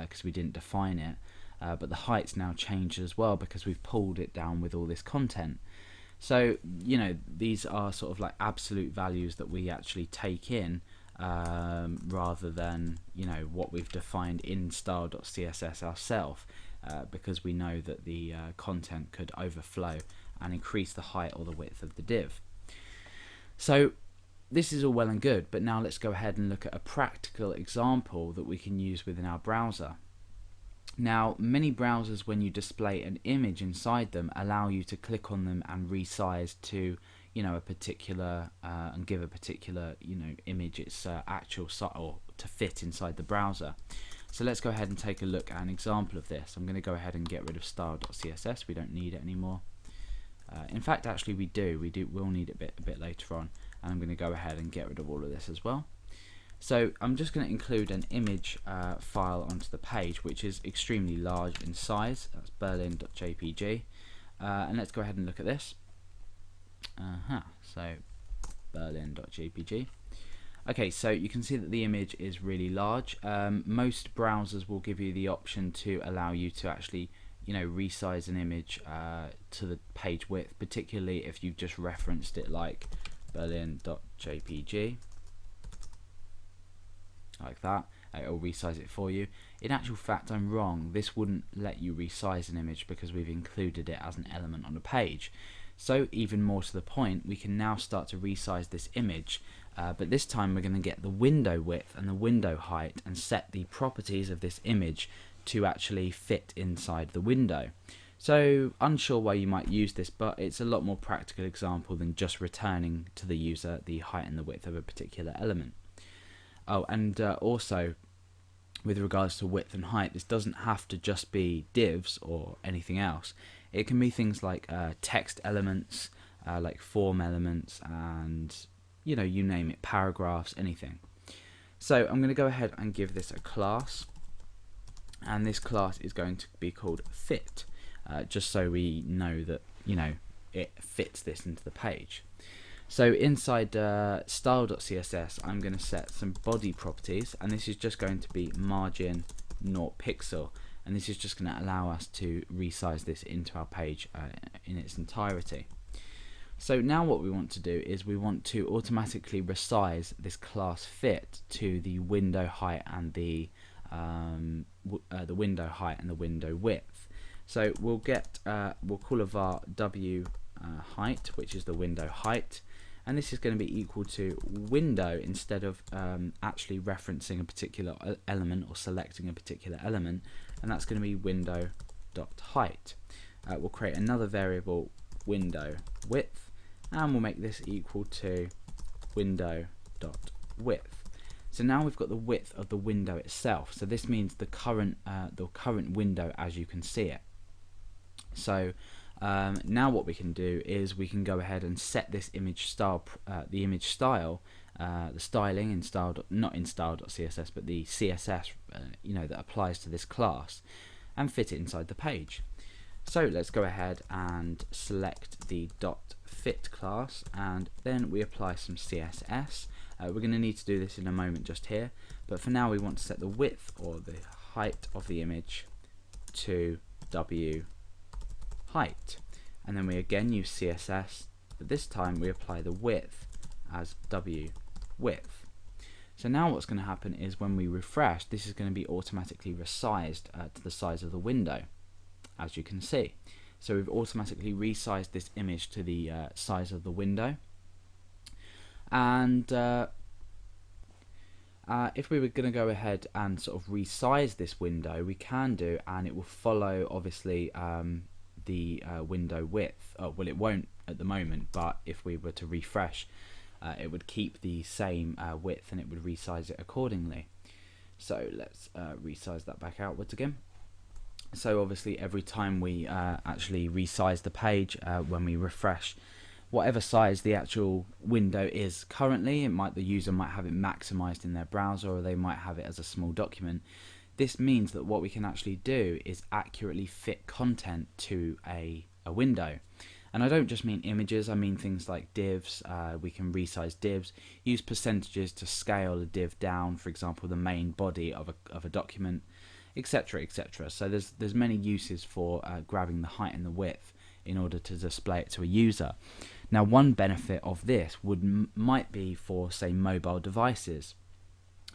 because we didn't define it, but the height's now changed as well because we've pulled it down with all this content. So, you know, these are sort of like absolute values that we actually take in, rather than, you know, what we've defined in style.css ourselves, because we know that the content could overflow and increase the height or the width of the div. So this is all well and good, but now let's go ahead and look at a practical example that we can use within our browser. Now, many browsers, when you display an image inside them, allow you to click on them and resize to, you know, a particular and give a particular, you know, image its actual size, or to fit inside the browser. So let's go ahead and take a look at an example of this. I'm going to go ahead and get rid of style.css. We don't need it anymore. In fact, actually, we'll need it a bit later on, and I'm going to go ahead and get rid of all of this as well. So I'm just going to include an image file onto the page, which is extremely large in size. That's berlin.jpg, and let's go ahead and look at this. So berlin.jpg. Okay, so you can see that the image is really large. Most browsers will give you the option to allow you to actually, you know, resize an image to the page width, particularly if you've just referenced it like berlin.jpg. Like that, it'll resize it for you. In actual fact, I'm wrong. This wouldn't let you resize an image because we've included it as an element on the page. So even more to the point, we can now start to resize this image, but this time we're going to get the window width and the window height and set the properties of this image to actually fit inside the window. So unsure why you might use this, but it's a lot more practical example than just returning to the user the height and the width of a particular element. Oh, and also with regards to width and height, this doesn't have to just be divs or anything else. It can be things like text elements, like form elements, and, you know, you name it, paragraphs, anything. So I'm going to go ahead and give this a class, and this class is going to be called fit, just so we know that, you know, it fits this into the page. So inside style.css, I'm going to set some body properties, and this is just going to be margin 0 pixel, and this is just going to allow us to resize this into our page in its entirety. So now what we want to do is we want to automatically resize this class fit to the window height and the window height and the window width. So we'll call a var w height, which is the window height, and this is going to be equal to window instead of actually referencing a particular element or selecting a particular element, and that's going to be window.height. We'll create another variable, window width, and we'll make this equal to window.width. So now we've got the width of the window itself, so this means the current window as you can see it. So now what we can do is we can go ahead and set this image style, the styling in style, not in style.css, but the CSS, you know, that applies to this class, and fit it inside the page. So let's go ahead and select the .fit class, and then we apply some CSS. We're going to need to do this in a moment just here, but for now we want to set the width or the height of the image to w height, and then we again use CSS, but this time we apply the width as w width. So now what's going to happen is when we refresh, this is going to be automatically resized to the size of the window, as you can see. So we've automatically resized this image to the size of the window, and if we were going to go ahead and sort of resize this window, we can do, and it will follow obviously the window width. Well, it won't at the moment, but if we were to refresh, it would keep the same width and it would resize it accordingly. So let's resize that back outwards again. So obviously every time we actually resize the page, when we refresh, whatever size the actual window is currently, the user might have it maximized in their browser, or they might have it as a small document. This means that what we can actually do is accurately fit content to a window. And I don't just mean images, I mean things like divs. We can resize divs, use percentages to scale a div down, for example the main body of a document. etc., etc. So there's many uses for grabbing the height and the width in order to display it to a user. Now, one benefit of this might be for, say, mobile devices.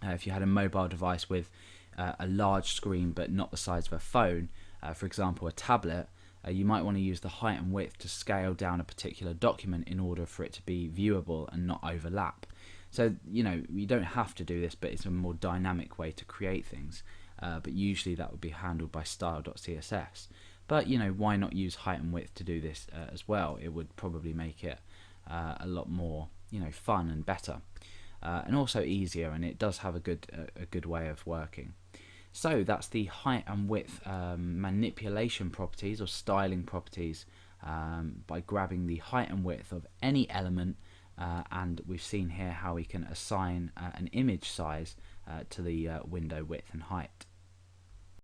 If you had a mobile device with a large screen but not the size of a phone, for example a tablet, you might want to use the height and width to scale down a particular document in order for it to be viewable and not overlap. So, you don't have to do this, but it's a more dynamic way to create things. But usually that would be handled by style.css. But, why not use height and width to do this as well? It would probably make it a lot more, fun and better. And also easier, and it does have a good way of working. So that's the height and width manipulation properties or styling properties by grabbing the height and width of any element, and we've seen here how we can assign an image size to the window width and height.